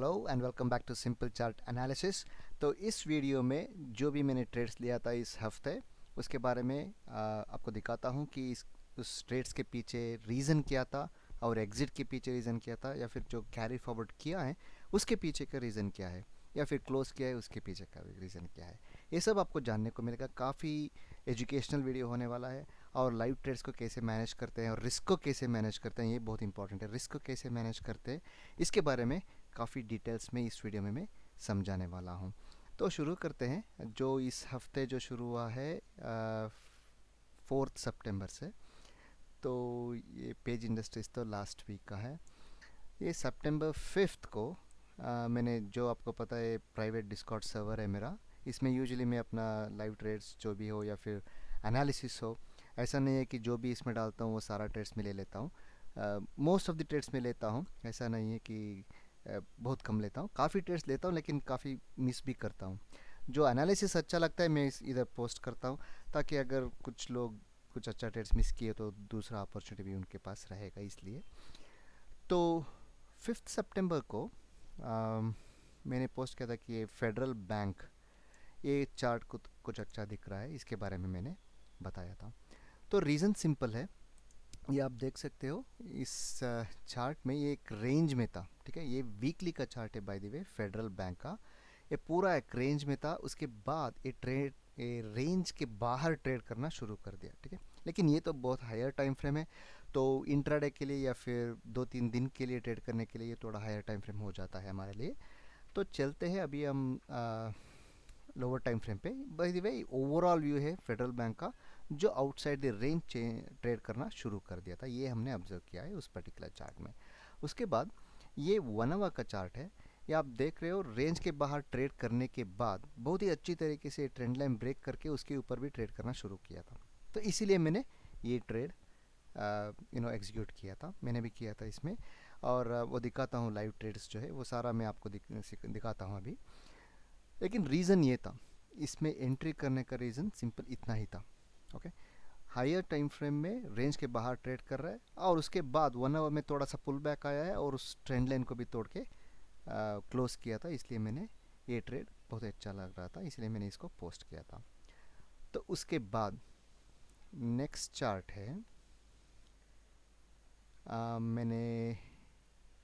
Hello and welcome back to simple chart analysis. तो इस video में जो भी मैंने ट्रेड्स लिया था इस हफ्ते उसके बारे में आपको दिखाता हूँ कि उस ट्रेड्स के पीछे रीज़न क्या था और एग्ज़िट के पीछे रीज़न क्या था, या फिर जो कैरी फॉरवर्ड किया है उसके पीछे का रीज़न क्या है, या फिर क्लोज किया है उसके पीछे का रीज़न क्या है। ये सब आपको जानने को मिलेगा। काफ़ी एजुकेशनल वीडियो होने वाला है। और लाइव ट्रेड्स को कैसे मैनेज करते हैं और रिस्क को कैसे मैनेज करते हैं, ये बहुत इंपॉर्टेंट है। रिस्क को कैसे मैनेज करते हैं इसके बारे में काफ़ी डिटेल्स में इस वीडियो में मैं समझाने वाला हूँ। तो शुरू करते हैं। जो इस हफ्ते जो शुरू हुआ है 4 सितंबर से, तो ये पेज इंडस्ट्रीज तो लास्ट वीक का है। ये September 5 को मैंने, जो आपको पता है, प्राइवेट डिस्कॉर्ड सर्वर है मेरा। इसमें यूजुअली मैं अपना लाइव ट्रेड्स जो भी हो या फिर एनालिसिस हो, ऐसा नहीं है कि जो भी इसमें डालता हूँ वो सारा ट्रेड्स में ले लेता हूँ। मोस्ट ऑफ द ट्रेड्स में लेता हूँ, ऐसा नहीं है कि बहुत कम लेता हूँ। काफ़ी ट्रेड्स लेता हूँ लेकिन काफ़ी मिस भी करता हूँ। जो एनालिसिस अच्छा लगता है मैं इधर पोस्ट करता हूँ, ताकि अगर कुछ लोग कुछ अच्छा ट्रेड्स मिस किए तो दूसरा अपॉर्चुनिटी भी उनके पास रहेगा, इसलिए। तो 5 सितंबर को मैंने पोस्ट किया था कि ये फेडरल बैंक, ये चार्ट कुछ अच्छा दिख रहा है, इसके बारे में मैंने बताया था। तो रीज़न सिंपल है, ये आप देख सकते हो इस चार्ट में। ये एक रेंज में था, ठीक है। ये वीकली का चार्ट है by the way, federal bank का। ये पूरा एक रेंज में था, उसके बाद ये रेंज के बाहर ट्रेड करना शुरू कर दिया, ठीक है। लेकिन ये तो बहुत हायर टाइम फ्रेम है, तो इंट्राडे के लिए या फिर 2-3 दिन के लिए ट्रेड करने के लिए ये थोड़ा हायर टाइम फ्रेम हो जाता है हमारे लिए। तो चलते हैं अभी हम लोअर टाइम फ्रेम पे। By the way overall view है फेडरल बैंक का, जो आउटसाइड द रेंज ट्रेड करना शुरू कर दिया था, ये हमने ऑब्जर्व किया है उस पर्टिकुलर चार्ट में। उसके बाद ये 1 आवर का चार्ट है। ये आप देख रहे हो, रेंज के बाहर ट्रेड करने के बाद बहुत ही अच्छी तरीके से ट्रेंड लाइन ब्रेक करके उसके ऊपर भी ट्रेड करना शुरू किया था। तो इसीलिए मैंने ये ट्रेड एग्जीक्यूट किया था, मैंने भी किया था इसमें। और वो दिखाता हूँ, लाइव ट्रेड्स जो है वो सारा मैं आपको दिखाता हूँ अभी। लेकिन रीज़न ये था, इसमें एंट्री करने का रीज़न सिंपल इतना ही था, ओके। हायर टाइम फ्रेम में रेंज के बाहर ट्रेड कर रहा है, और उसके बाद 1 आवर में थोड़ा सा पुल बैक आया है और उस ट्रेंड लाइन को भी तोड़ के क्लोज किया था। इसलिए मैंने, ये ट्रेड बहुत अच्छा लग रहा था इसलिए मैंने इसको पोस्ट किया था। तो उसके बाद नेक्स्ट चार्ट है, मैंने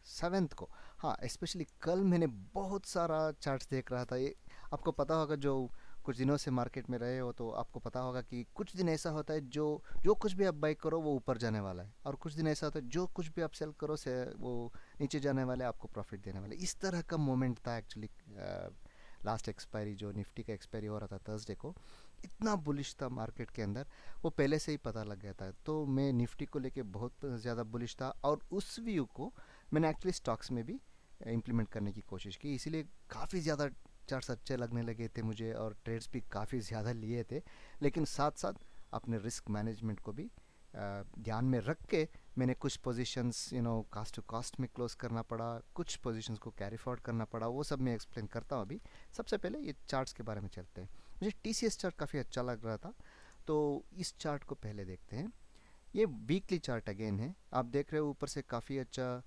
7 को, हाँ स्पेशली कल मैंने बहुत सारा चार्ट्स देख रहा था। ये आपको पता होगा, जो कुछ दिनों से मार्केट में रहे हो तो आपको पता होगा कि कुछ दिन ऐसा होता है जो जो कुछ भी आप बाई करो वो ऊपर जाने वाला है, और कुछ दिन ऐसा होता है जो कुछ भी आप सेल करो से वो नीचे जाने वाला है, आपको प्रॉफिट देने वाला है। इस तरह का मोमेंट था एक्चुअली। लास्ट एक्सपायरी, जो निफ्टी का एक्सपायरी हो रहा था थर्सडे को, इतना बुलिश था मार्केट के अंदर, वो पहले से ही पता लग गया था। तो मैं निफ्टी को लेके बहुत ज़्यादा बुलिश था, और उस व्यू को मैंने एक्चुअली स्टॉक्स में भी इम्प्लीमेंट करने की कोशिश की। इसीलिए काफ़ी ज़्यादा चार्ट्स अच्छे लगने लगे थे मुझे, और ट्रेड्स भी काफ़ी ज़्यादा लिए थे। लेकिन साथ साथ अपने रिस्क मैनेजमेंट को भी ध्यान में रख के मैंने कुछ पोजीशंस कास्ट टू कास्ट में क्लोज करना पड़ा, कुछ पोजीशंस को कैरी फॉरवर्ड करना पड़ा। वो सब मैं एक्सप्लेन करता हूँ अभी। सबसे पहले ये चार्ट्स के बारे में चलते हैं। मुझे टीसीएस चार्ट काफ़ी अच्छा लग रहा था, तो इस चार्ट को पहले देखते हैं। ये वीकली चार्ट अगेन है। आप देख रहे हो ऊपर से काफ़ी अच्छा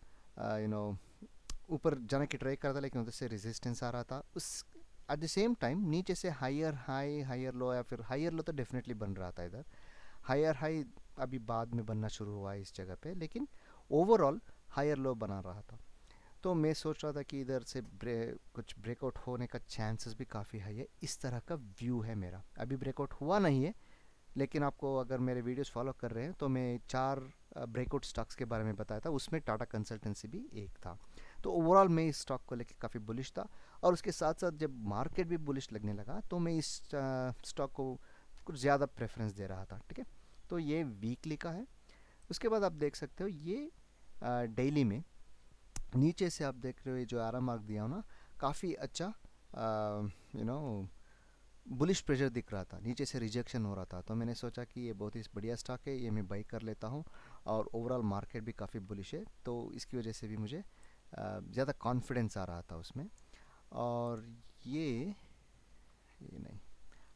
ऊपर जाने की ट्राई कर रहा था, लेकिन उधर से रेजिस्टेंस आ रहा था। उस एट द सेम टाइम नीचे से हायर हाई, हायर लो, या फिर हायर लो तो डेफिनेटली बन रहा था इधर। हायर हाई अभी बाद में बनना शुरू हुआ है इस जगह पे, लेकिन ओवरऑल हायर लो बना रहा था। तो मैं सोच रहा था कि इधर से कुछ ब्रेकआउट होने का चांसेस भी काफ़ी हाई है। इस तरह का व्यू है मेरा। अभी ब्रेकआउट हुआ नहीं है, लेकिन आपको अगर मेरे वीडियोस फॉलो कर रहे हैं तो मैं 4 ब्रेकआउट स्टॉक्स के बारे में बताया था, उसमें टाटा कंसल्टेंसी भी एक था। तो ओवरऑल मैं इस स्टॉक को लेकर काफ़ी बुलिश था, और उसके साथ साथ जब मार्केट भी बुलिश लगने लगा तो मैं इस स्टॉक को कुछ ज़्यादा प्रेफरेंस दे रहा था, ठीक है। तो ये वीकली का है। उसके बाद आप देख सकते हो ये डेली में नीचे से आप देख रहे हो, ये जो आरा मार्क दिया हो ना, काफ़ी अच्छा यू नो बुलिश प्रेशर दिख रहा था, नीचे से रिजेक्शन हो रहा था। तो मैंने सोचा कि ये बहुत ही बढ़िया स्टॉक है, ये मैं बाई कर लेता हूँ। और ओवरऑल मार्केट भी काफ़ी बुलिश है, तो इसकी वजह से भी मुझे ज़्यादा कॉन्फिडेंस आ रहा था उसमें। और ये नहीं,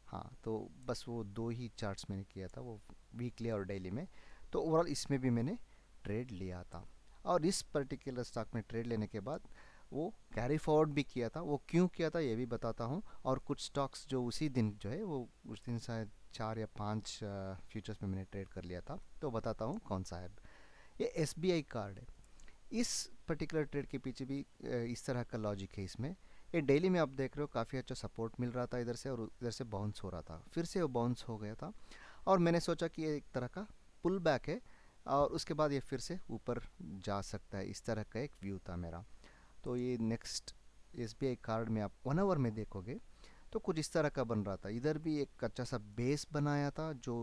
हाँ, तो बस वो दो ही चार्ट्स मैंने किया था, वो वीकली और डेली में। तो ओवरऑल इसमें भी मैंने ट्रेड लिया था। और इस पर्टिकुलर स्टॉक में ट्रेड लेने के बाद वो कैरी फॉरवर्ड भी किया था। वो क्यों किया था ये भी बताता हूँ, और कुछ स्टॉक्स जो उसी दिन जो है वो उस दिन शायद 4 या 5 फ्यूचर्स में मैंने ट्रेड कर लिया था, तो बताता हूँ कौन सा है। ये एसबीआई कार्ड है। इस पर्टिकुलर ट्रेड के पीछे भी इस तरह का लॉजिक है इसमें। ये डेली में आप देख रहे हो काफ़ी अच्छा सपोर्ट मिल रहा था इधर से, और इधर से बाउंस हो रहा था, फिर से वो बाउंस हो गया था, और मैंने सोचा कि ये एक तरह का पुल बैक है, और उसके बाद ये फिर से ऊपर जा सकता है, इस तरह का एक व्यू था मेरा। तो ये नेक्स्ट एसबीआई कार्ड में आप 1 आवर में देखोगे तो कुछ इस तरह का बन रहा था। इधर भी एक अच्छा सा बेस बनाया था जो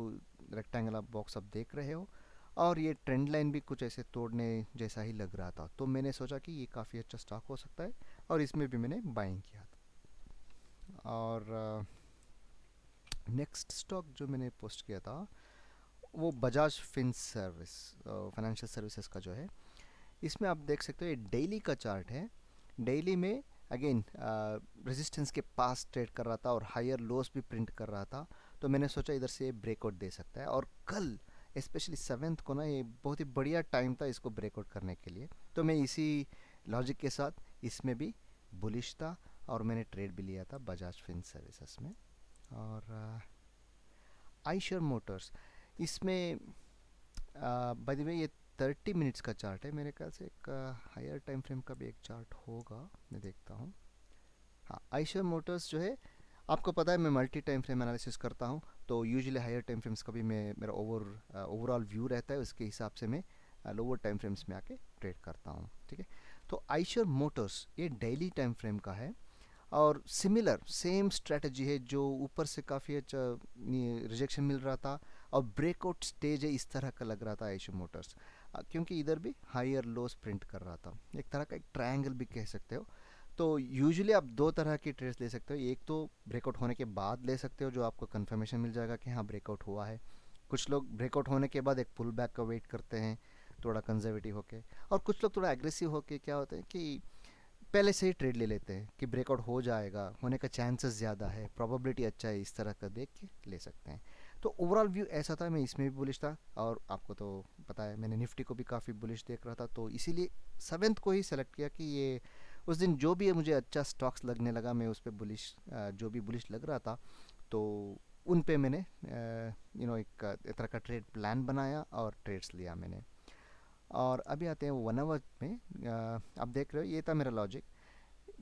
रेक्टेंगुलर बॉक्स आप देख रहे हो, और ये ट्रेंड लाइन भी कुछ ऐसे तोड़ने जैसा ही लग रहा था, तो मैंने सोचा कि ये काफ़ी अच्छा स्टॉक हो सकता है, और इसमें भी मैंने बाइंग किया था। और नेक्स्ट स्टॉक जो मैंने पोस्ट किया था वो Bajaj fin service, financial services का जो है। इसमें आप देख सकते हो ये डेली का चार्ट है। डेली में अगेन रेजिस्टेंस के पास ट्रेड कर रहा था, और हायर लोस भी प्रिंट कर रहा था, तो मैंने सोचा इधर से ये ब्रेकआउट दे सकता है, और कल स्पेशली 7th को ना ये बहुत ही बढ़िया टाइम था इसको ब्रेकआउट करने के लिए, तो मैं इसी लॉजिक के साथ इसमें भी बुलिश था, और मैंने ट्रेड भी लिया था बजाज फिन सर्विसेज में। और आइशर मोटर्स, इसमें बाय द वे ये 30 मिनट्स का चार्ट है, मेरे ख्याल से एक हायर टाइम फ्रेम का भी एक चार्ट होगा, मैं देखता हूँ। हाँ, आइशर मोटर्स जो है, आपको पता है मैं मल्टी टाइम फ्रेम एनालिसिस करता हूँ, तो यूजुअली हायर टाइम फ्रेम्स का भी मैं मेरा ओवरऑल व्यू रहता है, उसके हिसाब से मैं लोअर टाइम फ्रेम्स में आके ट्रेड करता हूँ, ठीक है। तो आइशर मोटर्स ये डेली टाइम फ्रेम का है, और सिमिलर सेम स्ट्रेटजी है, जो ऊपर से काफ़ी अच्छा रिजेक्शन मिल रहा था, और ब्रेकआउट स्टेज है इस तरह का लग रहा था आइशर मोटर्स, क्योंकि इधर भी हायर लोस प्रिंट कर रहा था, एक तरह का एक ट्रायंगल भी कह सकते हो। तो यूजुअली आप दो तरह की ट्रेड्स ले सकते हो, एक तो ब्रेकआउट होने के बाद ले सकते हो, जो आपको कंफर्मेशन मिल जाएगा कि हाँ ब्रेकआउट हुआ है। कुछ लोग ब्रेकआउट होने के बाद एक पुल बैक का वेट करते हैं, थोड़ा कंजर्वेटिव होके, और कुछ लोग थोड़ा एग्रेसिव होके क्या होता है कि पहले से ही ट्रेड ले लेते हैं कि ब्रेकआउट हो जाएगा, होने का चांसेस ज़्यादा है, प्रोबेबिलिटी अच्छा है, इस तरह का देख के ले सकते हैं। तो ओवरऑल व्यू ऐसा था, मैं इसमें भी बुलिश था, और आपको तो पता है मैंने निफ्टी को भी काफ़ी बुलिश देख रहा था, तो इसीलिए 7th को ही सेलेक्ट किया कि ये उस दिन जो भी मुझे अच्छा स्टॉक्स लगने लगा, मैं उस पर बुलिश, जो भी बुलिश लग रहा था, तो उन पे मैंने एक तरह का ट्रेड प्लान बनाया और ट्रेड्स लिया मैंने। और अभी आते हैं 1 आवर में। आप देख रहे हो ये था मेरा लॉजिक।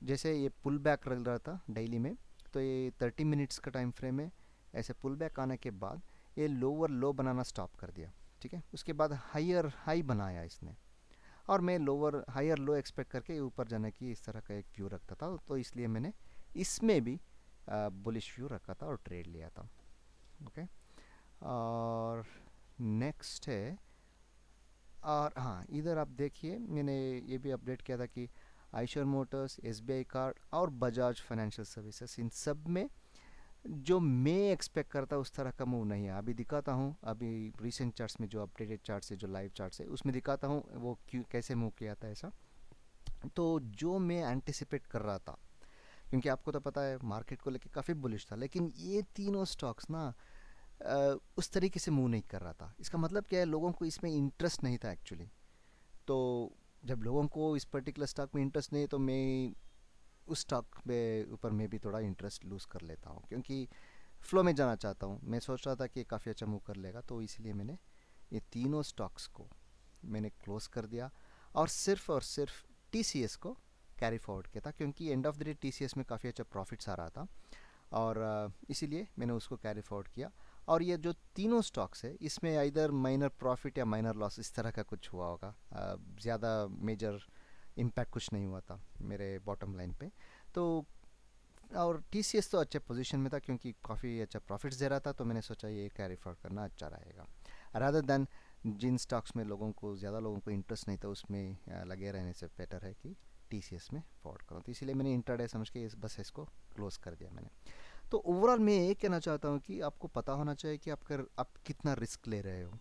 जैसे ये पुल बैक रह रहा था डेली में, तो ये 30 मिनट्स का टाइम फ्रेम है। ऐसे पुल बैक आने के बाद ये लोअर लो बनाना स्टॉप कर दिया, ठीक है। उसके बाद हायर हाई बनाया इसने, और मैं लोअर हायर लो एक्सपेक्ट करके ऊपर जाने की इस तरह का एक व्यू रखता था, तो इसलिए मैंने इसमें भी बुलिश व्यू रखा था और ट्रेड लिया था। ओके। और नेक्स्ट है, और हाँ इधर आप देखिए मैंने ये भी अपडेट किया था कि आइशर मोटर्स, एसबीआई कार्ड और बजाज फाइनेंशियल सर्विसेज, इन सब में जो मैं एक्सपेक्ट करता उस तरह का मूव नहीं है। अभी दिखाता हूँ, अभी रिसेंट चार्ट्स में जो अपडेटेड चार्ट्स है, जो लाइव चार्ट्स है, उसमें दिखाता हूँ वो क्यों कैसे मूव किया था ऐसा। तो जो मैं एंटिसिपेट कर रहा था, क्योंकि आपको तो पता है मार्केट को लेके काफ़ी बुलिश था, लेकिन ये तीनों स्टॉक्स ना उस तरीके से मूव नहीं कर रहा था। इसका मतलब क्या है, लोगों को इसमें इंटरेस्ट नहीं था एक्चुअली। तो जब लोगों को इस पर्टिकुलर स्टॉक में इंटरेस्ट नहीं है, तो मैं उस स्टॉक पे ऊपर में भी थोड़ा इंटरेस्ट लूज़ कर लेता हूँ, क्योंकि फ्लो में जाना चाहता हूँ। मैं सोच रहा था कि काफ़ी अच्छा मूव कर लेगा, तो इसलिए मैंने ये तीनों स्टॉक्स को मैंने क्लोज कर दिया, और सिर्फ टीसीएस को कैरी फॉरवर्ड किया था, क्योंकि end of the day TCS में काफ़ी अच्छा प्रॉफिट्स आ रहा था, और इसीलिए मैंने उसको कैरी फॉरवर्ड किया। और ये जो तीनों स्टॉक्स है, इसमें इधर माइनर प्रॉफिट या माइनर लॉस इस तरह का कुछ हुआ होगा, ज़्यादा मेजर इम्पैक्ट कुछ नहीं हुआ था मेरे बॉटम लाइन पे। तो और टीसीएस तो अच्छे पोजीशन में था, क्योंकि काफ़ी अच्छा प्रॉफिट्स दे रहा था, तो मैंने सोचा ये कैरी फॉरवर्ड करना अच्छा रहेगा, रादर देन जिन स्टॉक्स में ज़्यादा लोगों को इंटरेस्ट नहीं था उसमें लगे रहने से बेटर है कि टीसीएस में फॉरवर्ड करो। तो इसीलिए मैंने इंट्राडे समझ के बस इसको क्लोज कर दिया मैंने। तो ओवरऑल मैं ये कहना चाहता हूँ कि आपको पता होना चाहिए कि आप कितना रिस्क ले रहे हो।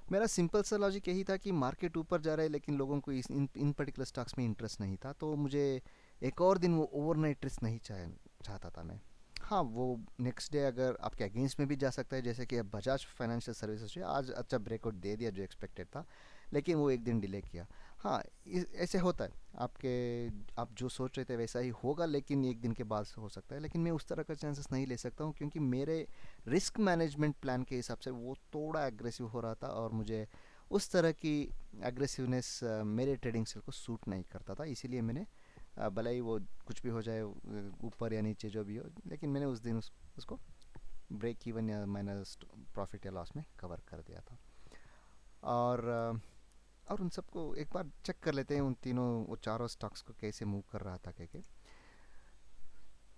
मेरा सिंपल सा लॉजिक यही था कि मार्केट ऊपर जा रहा है, लेकिन लोगों को इन पर्टिकुलर स्टॉक्स में इंटरेस्ट नहीं था, तो मुझे एक और दिन वो ओवरनाइट रिस्क नहीं चाहता था मैं। हाँ, वो नेक्स्ट डे अगर आपके अगेंस्ट में भी जा सकता है, जैसे कि अब बजाज फाइनेंशियल सर्विसेज आज अच्छा ब्रेकआउट दे दिया जो एक्सपेक्टेड था, लेकिन वो एक दिन डिले किया। हाँ, ऐसे होता है आपके, आप जो सोच रहे थे वैसा ही होगा लेकिन एक दिन के बाद से हो सकता है, लेकिन मैं उस तरह का चांसेस नहीं ले सकता हूँ क्योंकि मेरे रिस्क मैनेजमेंट प्लान के हिसाब से वो थोड़ा एग्रेसिव हो रहा था और मुझे उस तरह की एग्रेसिवनेस मेरे ट्रेडिंग स्टाइल को सूट नहीं करता था। इसीलिए मैंने भले ही वो कुछ भी हो जाए, ऊपर या नीचे जो भी हो, लेकिन मैंने उस दिन उसको ब्रेक इवन या माइनस प्रॉफिट या लॉस में कवर कर दिया था। और और उन सबको एक बार चेक कर लेते हैं, उन तीनों वो चारों स्टॉक्स को कैसे मूव कर रहा था क्या।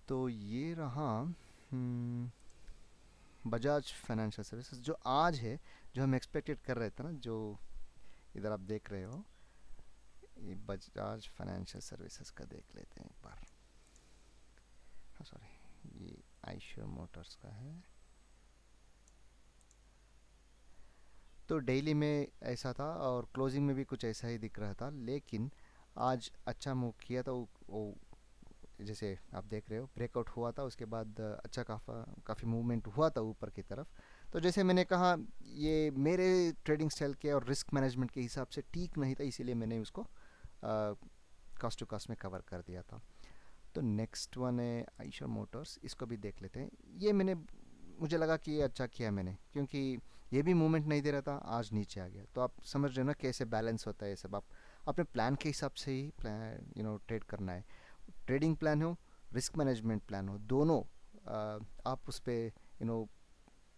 तो ये रहा बजाज फाइनेंशियल सर्विसेज जो आज है, जो हम एक्सपेक्टेड कर रहे थे ना, जो इधर आप देख रहे हो, ये बजाज फाइनेंशियल सर्विसेज का देख लेते हैं एक बार। हाँ सॉरी, ये आइशर मोटर्स का है। तो डेली में ऐसा था और क्लोजिंग में भी कुछ ऐसा ही दिख रहा था, लेकिन आज अच्छा मूव किया था वो जैसे आप देख रहे हो ब्रेकआउट हुआ था, उसके बाद अच्छा काफ़ी मूवमेंट हुआ था ऊपर की तरफ। तो जैसे मैंने कहा, ये मेरे ट्रेडिंग स्टाइल के और रिस्क मैनेजमेंट के हिसाब से ठीक नहीं था, इसीलिए मैंने उसको कॉस्ट टू कॉस्ट में कवर कर दिया था। तो नेक्स्ट वन है आइशर मोटर्स, इसको भी देख लेते हैं। ये मैंने मुझे लगा कि ये अच्छा किया मैंने, क्योंकि ये भी मूवमेंट नहीं दे रहा था, आज नीचे आ गया। तो आप समझ रहे हो ना कैसे बैलेंस होता है ये सब। आप अपने प्लान के हिसाब से ही प्लान ट्रेड करना है। ट्रेडिंग प्लान हो, रिस्क मैनेजमेंट प्लान हो, दोनों आप उस पर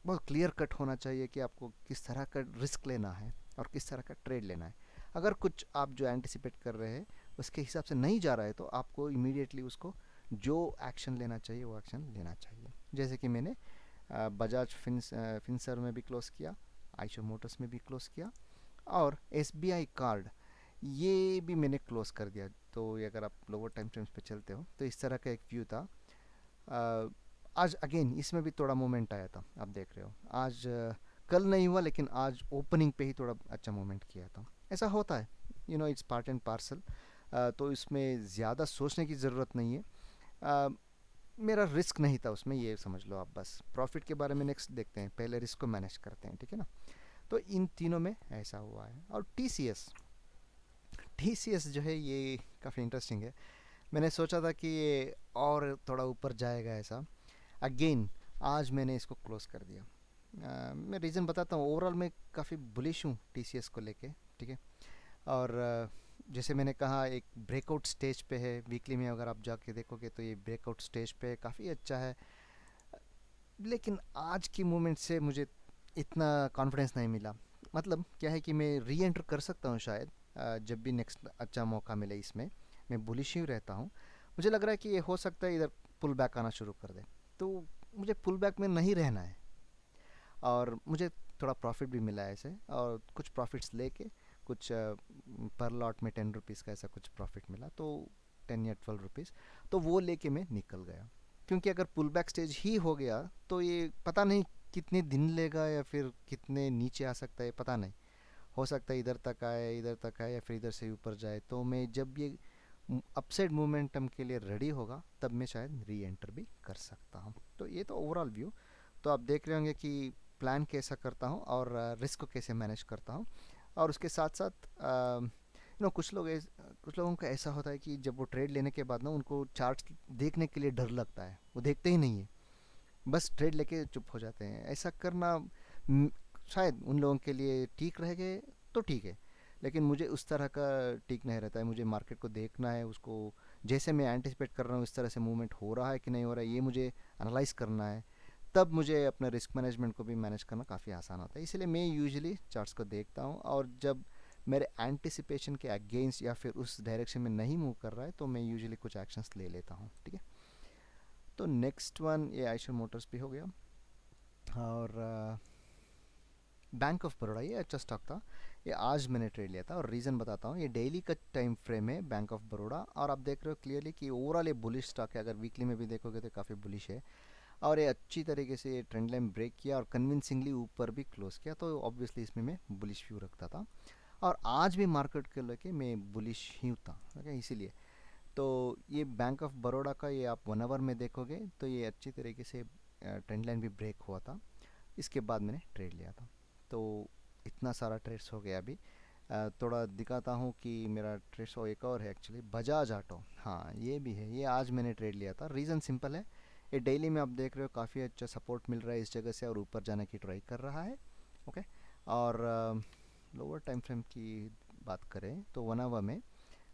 बहुत क्लियर कट होना चाहिए कि आपको किस तरह का रिस्क लेना है और किस तरह का ट्रेड लेना है। अगर कुछ आप जो एंटिसिपेट कर रहे हैं उसके हिसाब से नहीं जा रहा है, तो आपको इमीडिएटली उसको जो एक्शन लेना चाहिए वो एक्शन लेना चाहिए। जैसे कि मैंने बजाज फिनसर में भी क्लोज किया, आइशर मोटर्स में भी क्लोज किया, और एसबीआई कार्ड ये भी मैंने क्लोज कर दिया। तो ये अगर आप लोअर टाइम फ्रेम्स पे चलते हो तो इस तरह का एक व्यू था। अ, आज अगेन इसमें भी थोड़ा मोमेंट आया था, आप देख रहे हो। आज कल नहीं हुआ लेकिन आज ओपनिंग पे ही थोड़ा अच्छा मोमेंट किया था। ऐसा होता है, इट्स पार्ट एंड पार्सल। तो इसमें ज़्यादा सोचने की ज़रूरत नहीं है। अ, मेरा रिस्क नहीं था उसमें, ये समझ लो आप। बस प्रॉफिट के बारे में नेक्स्ट देखते हैं, पहले रिस्क को मैनेज करते हैं, ठीक है ना। तो इन तीनों में ऐसा हुआ है। और टीसीएस, टीसीएस जो है ये काफ़ी इंटरेस्टिंग है। मैंने सोचा था कि ये और थोड़ा ऊपर जाएगा ऐसा। अगेन आज मैंने इसको क्लोज कर दिया। मैं रीज़न बताता हूँ। ओवरऑल मैं काफ़ी बुलिश हूँ टीसीएस को लेके, ठीक है। और जैसे मैंने कहा एक ब्रेकआउट स्टेज पे है, वीकली में अगर आप जाके देखोगे तो ये ब्रेकआउट स्टेज पे काफ़ी अच्छा है। लेकिन आज की मूवमेंट से मुझे इतना कॉन्फिडेंस नहीं मिला। मतलब क्या है कि मैं री एंटर कर सकता हूँ शायद, जब भी नेक्स्ट अच्छा मौका मिले इसमें। मैं बुलिश ही रहता हूँ। मुझे लग रहा है कि ये हो सकता है इधर पुल बैक आना शुरू कर दे। तो मुझे पुल बैक में नहीं रहना है। और मुझे थोड़ा प्रॉफिट भी मिला है ऐसे, और कुछ प्रॉफिट्स लेके कुछ पर लॉट में 10 रुपीज़ का ऐसा कुछ प्रॉफिट मिला, तो 10 या 12 रुपीज़, तो वो लेके मैं निकल गया। क्योंकि अगर पुल बैक स्टेज ही हो गया तो ये पता नहीं कितने दिन लेगा या फिर कितने नीचे आ सकता है, पता नहीं। हो सकता है इधर तक आए, इधर तक आए, या फिर इधर से ऊपर जाए। तो मैं जब ये अपसाइड मोमेंटम के लिए रेडी होगा तब मैं शायद री एंटर भी कर सकता हूँ। तो ये तो ओवरऑल व्यू। तो आप देख रहे होंगे कि प्लान कैसा करता हूँ और रिस्क को कैसे मैनेज करता हूँ। और उसके साथ साथ कुछ लोगों का ऐसा होता है कि जब वो ट्रेड लेने के बाद ना उनको चार्ट देखने के लिए डर लगता है, वो देखते ही नहीं है, बस ट्रेड लेके चुप हो जाते हैं। ऐसा करना म, शायद उन लोगों के लिए ठीक रहेगा, तो ठीक है। लेकिन मुझे उस तरह का ठीक नहीं रहता है। मुझे मार्केट को देखना है, उसको जैसे मैं एंटिसिपेट कर रहा हूँ इस तरह से मूवमेंट हो रहा है कि नहीं हो रहा है, ये मुझे एनालाइज करना है। तब मुझे अपने रिस्क मैनेजमेंट को भी मैनेज करना काफ़ी आसान होता है। इसलिए मैं यूजुअली चार्ट्स को देखता हूँ, और जब मेरे एंटिसिपेशन के अगेंस्ट या फिर उस डायरेक्शन में नहीं मूव कर रहा है तो मैं यूजुअली कुछ एक्शंस ले लेता हूँ, ठीक है। तो नेक्स्ट वन ये आइशर मोटर्स भी हो गया। और बैंक ऑफ बड़ौदा ये अच्छा स्टॉक था। ये आज मैंने ट्रेड लिया था, और रीज़न बताता हूँ। ये डेली का टाइम फ्रेम है बैंक ऑफ बड़ौदा, और आप देख रहे हो क्लियरली कि ओवरऑल ये बुलिश स्टॉक है। अगर वीकली में भी देखोगे तो काफ़ी बुलिश है। और ये अच्छी तरीके से ये ट्रेंड लाइन ब्रेक किया और कन्विंसिंगली ऊपर भी क्लोज किया, तो ऑब्वियसली इसमें मैं बुलिश व्यू रखता था। और आज भी मार्केट के लेके मैं बुलिश ही था, ओके। इसीलिए तो ये बैंक ऑफ बड़ौदा का ये आप 1 आवर में देखोगे तो ये अच्छी तरीके से ट्रेंड लाइन भी ब्रेक हुआ था। इसके बाद मैंने ट्रेड लिया था। तो इतना सारा ट्रेड्स हो गया अभी। थोड़ा दिखाता हूँ कि मेरा ट्रेड और एक और है एक्चुअली बजाज ऑटो। हाँ ये भी है, ये आज मैंने ट्रेड लिया था। रीज़न सिंपल है, ये डेली में आप देख रहे हो काफ़ी अच्छा सपोर्ट मिल रहा है इस जगह से और ऊपर जाने की ट्राई कर रहा है। ओके। और लोअर टाइम फ्रेम की बात करें तो 1 आवर में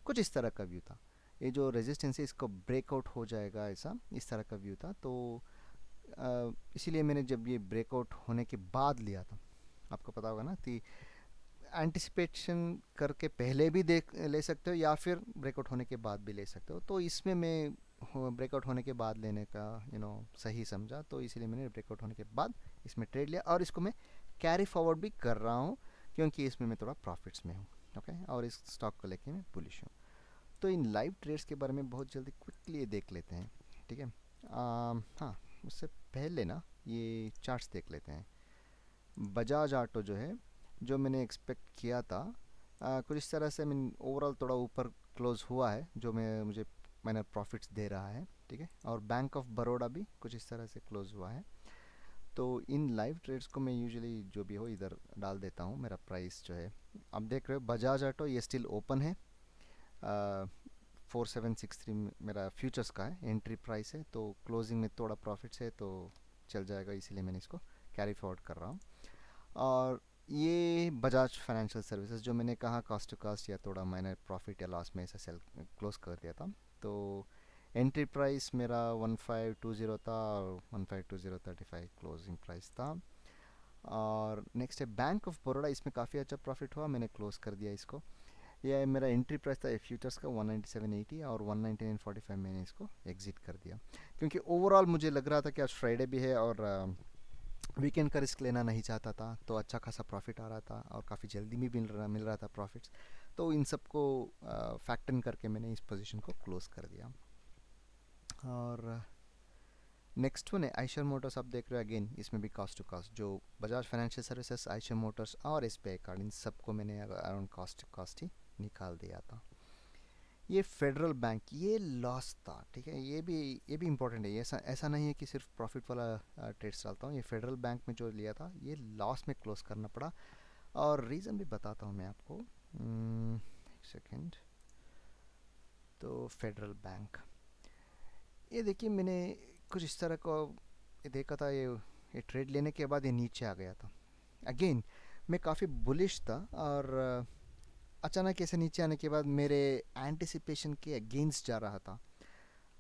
कुछ इस तरह का व्यू था। ये जो रेजिस्टेंस है इसको ब्रेकआउट हो जाएगा, ऐसा इस तरह का व्यू था। तो इसीलिए मैंने जब ये ब्रेकआउट होने के बाद लिया था, आपको पता होगा ना कि एंटिसिपेशन करके पहले भी देख ले सकते हो या फिर ब्रेकआउट होने के बाद भी ले सकते हो। तो इसमें मैं ब्रेकआउट होने के बाद लेने का सही समझा, तो इसीलिए मैंने ब्रेकआउट होने के बाद इसमें ट्रेड लिया और इसको मैं कैरी फॉरवर्ड भी कर रहा हूँ क्योंकि इसमें मैं थोड़ा प्रॉफिट्स में हूँ। ओके, और इस स्टॉक को लेके मैं बुलिश हूँ। तो इन लाइव ट्रेड्स के बारे में बहुत जल्दी क्विकली देख लेते हैं, ठीक है। हाँ, उससे पहले ना ये चार्ट्स देख लेते हैं। बजाज ऑटो जो है, जो मैंने एक्सपेक्ट किया था कुछ इस तरह से, मीन ओवरऑल थोड़ा ऊपर क्लोज हुआ है, जो मुझे मैंने प्रॉफिट्स दे रहा है, ठीक है। और बैंक ऑफ बड़ौदा भी कुछ इस तरह से क्लोज हुआ है। तो इन लाइव ट्रेड्स को मैं यूजुअली जो भी हो इधर डाल देता हूँ। मेरा प्राइस जो है, आप देख रहे हो बजाज ऑटो ये स्टिल ओपन है। 4763 मेरा फ्यूचर्स का है, एंट्री प्राइस है। तो क्लोजिंग में थोड़ा प्रॉफिट्स है तो चल जाएगा, इसीलिए मैंने इसको कैरी फॉरवर्ड कर रहा हूँ। और ये बजाज फाइनेंशियल सर्विसेज जो मैंने कहा कॉस्ट टू कॉस्ट या थोड़ा माइनर प्रॉफिट या लॉस में ऐसा सेल क्लोज कर दिया था। तो एंट्री प्राइस मेरा 1520 था और 152035 क्लोजिंग प्राइस था। और नेक्स्ट है बैंक ऑफ बड़ौदा, इसमें काफ़ी अच्छा प्रॉफिट हुआ, मैंने क्लोज कर दिया इसको। ये मेरा एंट्री प्राइस था फ्यूचर्स का 197.80 और 199.45 मैंने इसको एग्जिट कर दिया क्योंकि ओवरऑल मुझे लग रहा था कि आज फ्राइडे भी है और वीकेंड का रिस्क लेना नहीं चाहता था। तो अच्छा खासा प्रॉफिट आ रहा था और काफ़ी जल्दी भी मिल रहा था प्रॉफिट्स। तो इन सबको फैक्टर इन करके मैंने इस पोजीशन को क्लोज कर दिया। और नेक्स्ट वन है आयशर मोटर्स। आप देख रहे हो अगेन इसमें भी कॉस्ट टू कॉस्ट, जो Bajaj financial services, Eicher Motors और एसबीआई कार्ड, इन सबको मैंने अराउंड कॉस्ट टू कॉस्ट ही निकाल दिया था। ये फेडरल बैंक ये लॉस था, ठीक है। ये भी इंपॉर्टेंट है। ये ऐसा ऐसा नहीं है कि सिर्फ प्रॉफिट वाला ट्रेड्स डालता हूँ। ये फेडरल बैंक में जो लिया था ये लॉस में क्लोज करना पड़ा और रीज़न भी बताता हूँ मैं आपको। एक सेकेंड। तो फेडरल बैंक, ये देखिए मैंने कुछ इस तरह को ये देखा था। ये ट्रेड लेने के बाद ये नीचे आ गया था। अगेन मैं काफ़ी बुलिश था और अचानक ऐसे नीचे आने के बाद मेरे एंटिसिपेशन के अगेंस्ट जा रहा था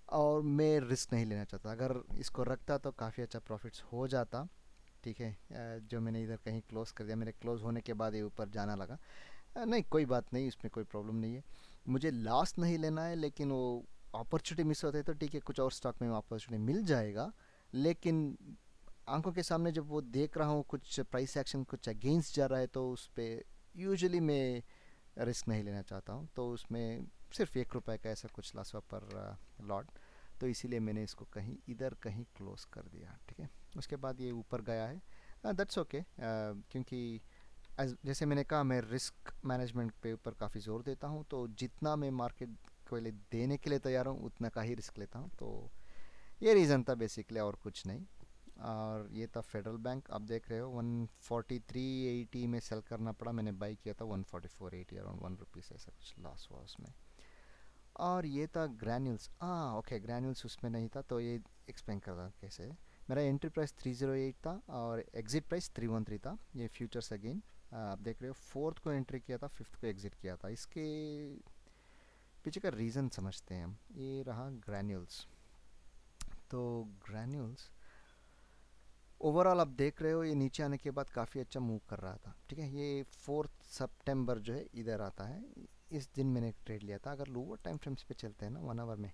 और मैं रिस्क नहीं लेना चाहता। अगर इसको रखता तो काफ़ी अच्छा प्रॉफिट्स हो जाता, ठीक है। जो मैंने इधर कहीं क्लोज कर दिया, मेरे क्लोज होने के बाद ये ऊपर जाना लगा। नहीं कोई बात नहीं, इसमें कोई प्रॉब्लम नहीं है। मुझे लॉस नहीं लेना है, लेकिन वो अपॉर्चुनिटी मिस होते तो ठीक है, कुछ और स्टॉक में अपॉर्चुनिटी मिल जाएगा। लेकिन आंखों के सामने जब वो देख रहा हूँ कुछ प्राइस एक्शन कुछ अगेंस्ट जा रहा है तो उस पर यूजुअली मैं रिस्क नहीं लेना चाहता हूँ। तो उसमें सिर्फ 1 रुपए का ऐसा कुछ लॉस हुआ पर लॉट, तो इसीलिए मैंने इसको कहीं इधर कहीं क्लोज कर दिया, ठीक है। उसके बाद ये ऊपर गया है, दैट्स ओके। क्योंकि जैसे मैंने कहा मैं रिस्क मैनेजमेंट पे ऊपर काफ़ी ज़ोर देता हूँ। तो जितना मैं मार्केट को लिए देने के लिए तैयार हूँ उतना का ही रिस्क लेता हूँ। तो ये रीज़न था बेसिकली, और कुछ नहीं। और ये था फेडरल बैंक। आप देख रहे हो 143.80 में सेल करना पड़ा, मैंने बाई किया था 144.80, अराउंड 1 रुपीज़ ऐसा कुछ लॉस हुआ उसमें। और ये था ग्रैन्यूल्स। ओके, ग्रैन्यूल्स उसमें नहीं था तो ये एक्सप्लेन कर रहा कैसे है। मेरा एंट्री प्राइस 308 था और एग्जिट प्राइस 313 था। ये फ्यूचर्स अगेन आप देख रहे हो, फोर्थ को एंट्री किया था, फिफ्थ को एग्जिट किया था। इसके पीछे का रीज़न समझते हैं हम। ये रहा ग्रैन्यूल्स। तो ग्रैन्यूल्स ओवरऑल आप देख रहे हो ये नीचे आने के बाद काफ़ी अच्छा मूव कर रहा था, ठीक है। ये 4 सितंबर जो है इधर आता है, इस दिन मैंने एक ट्रेड लिया था। अगर लोअर टाइम फ्रेम्स पे चलते हैं ना 1 आवर में,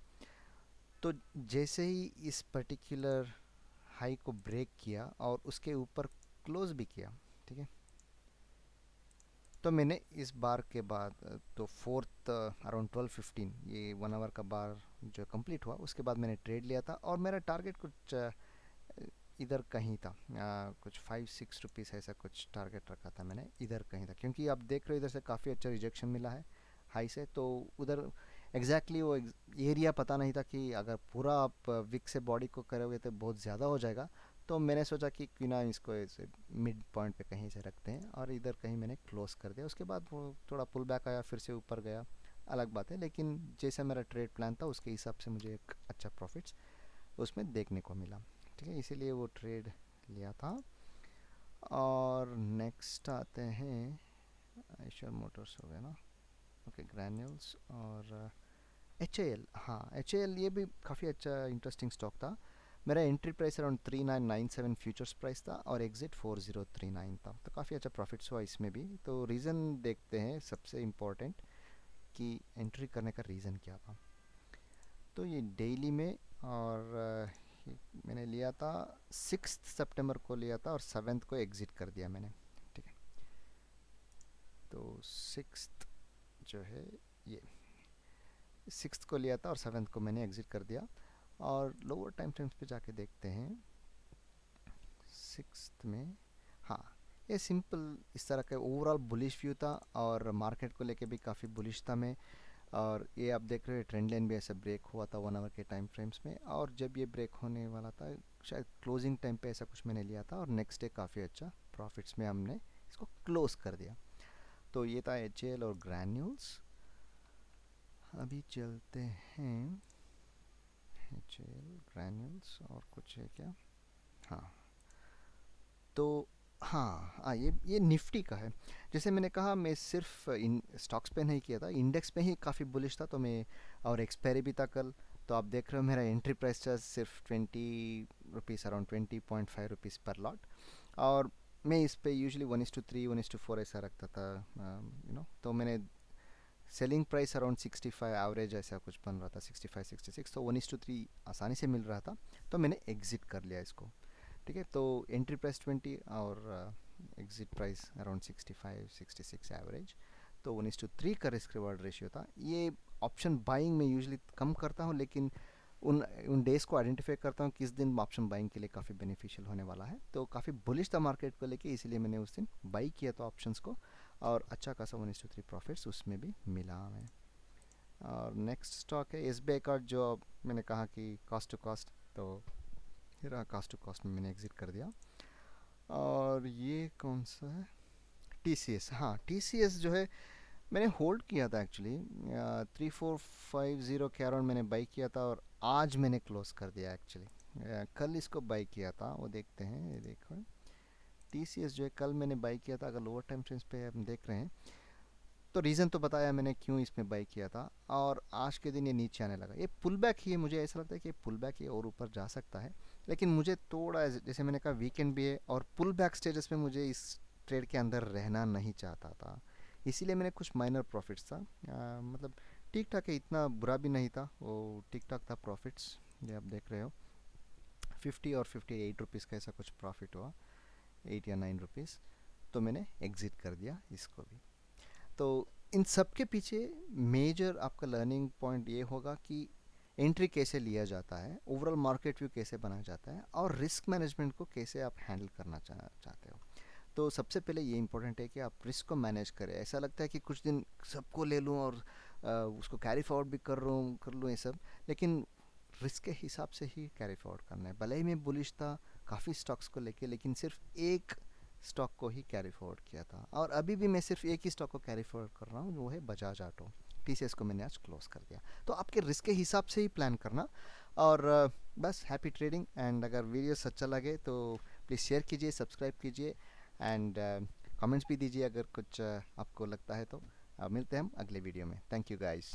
तो जैसे ही इस पर्टिकुलर हाई को ब्रेक किया और उसके ऊपर क्लोज भी किया, ठीक है। तो मैंने इस बार के बाद तो फोर्थ अराउंड 12:15 ये 1 आवर का बार जो कंप्लीट हुआ उसके बाद मैंने ट्रेड लिया था और मेरा टारगेट कुछ इधर कहीं था, कुछ 5-6 रुपीज़ ऐसा कुछ टारगेट रखा था मैंने, इधर कहीं था। क्योंकि आप देख रहे हो इधर से काफ़ी अच्छा रिजेक्शन मिला है हाई से। तो उधर एग्जैक्टली वो एरिया पता नहीं था कि अगर पूरा आप विक से बॉडी को करोगे तो बहुत ज़्यादा हो जाएगा। तो मैंने सोचा कि क्यों ना इसको ऐसे मिड पॉइंट पे कहीं से रखते हैं, और इधर कहीं मैंने क्लोज कर दिया। उसके बाद वो थोड़ा पुल बैक आया, फिर से ऊपर गया, अलग बात है, लेकिन जैसा मेरा ट्रेड प्लान था उसके हिसाब से मुझे एक अच्छा प्रॉफिट्स उसमें देखने को मिला। ठीक है, इसीलिए वो ट्रेड लिया था। और नेक्स्ट आते हैं एशियन मोटर्स हो गया ना, ओके, ग्रैन्यूल्स और एच ए एल। हाँ, एच ए एल ये भी काफ़ी अच्छा इंटरेस्टिंग स्टॉक था। मेरा entry price around 3997 futures price था और एग्जिट 4039 था, तो काफ़ी अच्छा प्रॉफिट्स हुआ इसमें भी। तो रीज़न देखते हैं, सबसे इम्पोर्टेंट कि एंट्री करने का रीज़न क्या था। तो ये डेली में, और मैंने लिया था 6 सितंबर को लिया था और 7 को एग्ज़िट कर दिया मैंने। ठीक है, तो 6 जो है ये 6 को लिया था और 7 को मैंने एग्ज़िट कर दिया। और लोअर टाइम फ्रेम्स पे जाके देखते हैं 6 में। हाँ, ये सिंपल इस तरह का ओवरऑल बुलिश व्यू था और मार्केट को लेके भी काफ़ी बुलिश था मैं। और ये आप देख रहे हो ट्रेंड लाइन भी ऐसा ब्रेक हुआ था 1 आवर के टाइम फ्रेम्स में, और जब ये ब्रेक होने वाला था शायद क्लोजिंग टाइम पे ऐसा कुछ मैंने लिया था, और नेक्स्ट डे काफ़ी अच्छा प्रॉफिट्स में हमने इसको क्लोज कर दिया। तो ये था एच और ग्रैन्यूल्स। अभी चलते हैं एच ग्रैन्यूल्स, और कुछ है क्या? हाँ, तो ये निफ्टी का है। जैसे मैंने कहा, मैं सिर्फ इन स्टॉक्स पे नहीं किया था, इंडेक्स पे ही काफ़ी बुलिश था, तो मैं, और एक्सपायरी भी था कल। तो आप देख रहे हो मेरा एंट्री प्राइस था सिर्फ 20 रुपीज़, अराउंड 20.5 रुपीज़ पर लॉट। और मैं इस पे यूजुअली 1:3 1:4 ऐसा रखता था, तो मैंने सेलिंग प्राइस अराउंड 65 एवरेज ऐसा कुछ बन रहा था, 65 66, तो 1:3 आसानी से मिल रहा था, तो मैंने एग्ज़िट कर लिया इसको। ठीक है, तो एंट्री प्राइस 20 और एग्ज़िट प्राइस अराउंड 65 66 एवरेज, तो 1:3 का रिस्क रिवार्ड रेशियो था। ये ऑप्शन बाइंग में यूजुअली कम करता हूँ, लेकिन उन उन डेज़ को आइडेंटिफाई करता हूँ किस दिन ऑप्शन बाइंग के लिए काफ़ी बेनिफिशियल होने वाला है। तो काफ़ी बुलिश था मार्केट को लेके, इसीलिए मैंने उस दिन बाई किया था ऑप्शंस को, और अच्छा खासा 1:3 प्रॉफिट्स उसमें भी मिला हमें। और नेक्स्ट स्टॉक है एस बी आई कार्ड, जो मैंने कहा कि कॉस्ट टू कॉस्ट, तो फिर कॉस्ट टू कॉस्ट में मैंने एग्ज़िट कर दिया। और ये कौन सा है? T C S. हाँ, टी सी एस जो है मैंने होल्ड किया था एक्चुअली, 3450 के अराउंड मैंने बाई किया था, और आज मैंने क्लोज कर दिया एक्चुअली। कल इसको बाई किया था, वो देखते हैं, ये देखो टी सी एस जो है कल मैंने बाई किया था। अगर लोअर टाइम फ्रेम्स पे हम देख रहे हैं, तो रीज़न तो बताया मैंने क्यों इसमें बाई किया था, और आज के दिन ये नीचे आने लगा। ये पुल बैक ही है, मुझे ऐसा लगता है कि पुल बैक ये और ऊपर जा सकता है, लेकिन मुझे थोड़ा, जैसे मैंने कहा, वीकेंड भी है और पुल बैक स्टेजस में मुझे इस ट्रेड के अंदर रहना नहीं चाहता था, इसीलिए मैंने कुछ माइनर प्रॉफिट्स था। मतलब ठीक ठाक है, इतना बुरा भी नहीं था, वो ठीक ठाक था प्रॉफिट्स। ये आप देख रहे हो 50 और 58 रुपीज़ का ऐसा कुछ प्रॉफिट हुआ, 8 या 9 रुपीज़। तो मैंने एग्ज़िट कर दिया इसको भी। तो इन सब के पीछे मेजर आपका लर्निंग पॉइंट ये होगा कि एंट्री कैसे लिया जाता है, ओवरऑल मार्केट व्यू कैसे बनाया जाता है, और रिस्क मैनेजमेंट को कैसे आप हैंडल करना चाहते हो। तो सबसे पहले ये इंपॉर्टेंट है कि आप रिस्क को मैनेज करें। ऐसा लगता है कि कुछ दिन सबको ले लूँ और उसको कैरी फॉरवर्ड भी कर लूँ ये सब, लेकिन रिस्क के हिसाब से ही कैरी फॉरवर्ड करना है। भले ही मैं बुलिश था काफ़ी स्टॉक्स को लेके, लेकिन सिर्फ एक स्टॉक को ही कैरी फॉरवर्ड किया था, और अभी भी मैं सिर्फ एक ही स्टॉक को कैरी फॉरवर्ड कर रहा हूँ, वो है बजाज ऑटो। टीसीएस को मैंने आज क्लोज कर दिया। तो आपके रिस्क के हिसाब से ही प्लान करना। और बस हैप्पी ट्रेडिंग। एंड अगर वीडियोस अच्छा लगे तो प्लीज़ शेयर कीजिए, सब्सक्राइब कीजिए, एंड कमेंट्स भी दीजिए अगर कुछ आपको लगता है तो। मिलते हैं हम अगले वीडियो में। Thank you guys.